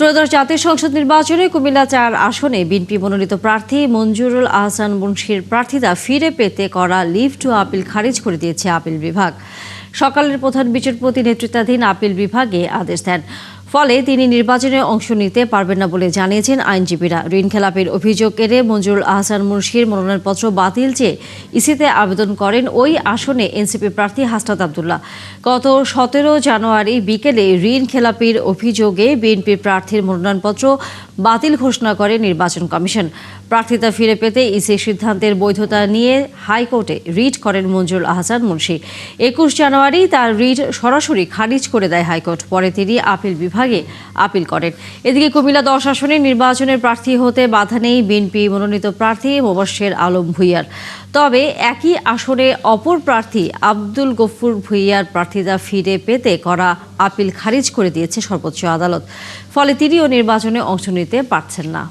ত্রয়োদশ জাতীয় সংসদ নির্বাচনে কুমিল্লা-৪ আসনে বিএনপি মনোনীত প্রার্থী মঞ্জুরুল আহসান মুন্সীর প্রার্থিতা ফিরে পেতে করা লিভ টু আপিল খারিজ করে দিয়েছে আপিল বিভাগ। সকালের প্রধান বিচারপতি নেতৃত্বাধীন আপিল বিভাগে আদেশ দেন। ফলে তিনি নির্বাচনে অংশ নিতে পারবেন না বলে জানিয়েছেন আইনজীবীরা। ঋণ খেলাপির অভিযোগ এনে মঞ্জুরুল আহসান মুন্সীর মনোনয়নপত্র বাতিল চেয়ে ইসিতে আবেদন করেন ওই আসনে এনসিপি প্রার্থী হাসনাত আবদুল্লাহ। গত 17 জানুয়ারি বিকেলে ঋণ খেলাপির অভিযোগে বিএনপি প্রার্থীর মনোনয়নপত্র বাতিল ঘোষণা করে নির্বাচন কমিশন। প্রার্থিতা ফিরে পেতে ইসির সিদ্ধান্তের বৈধতা নিয়ে হাইকোর্টে রিট করেন মঞ্জুরুল আহসান মুন্সী। 21 জানুয়ারি তার রিট সরাসরি খারিজ করে দেয় হাইকোর্ট। পরে তিনি আপিল বিভাগে আপিল করেন। এদিকে কুমিল্লা 10 আসনে নির্বাচনের প্রার্থী হতে বাধা নেই বিএনপি মনোনীত প্রার্থী মোবাশ্বের আলম ভূঁইয়ার। তবে একই আসনে অপর প্রার্থী আব্দুল গফুর ভূঁইয়ার প্রার্থিতা ফিরে পেতে করা আপিল খারিজ করে দিয়েছে সর্বোচ্চ আদালত। ফলে তিনিও নির্বাচনে অংশ নিতে পারছেন না।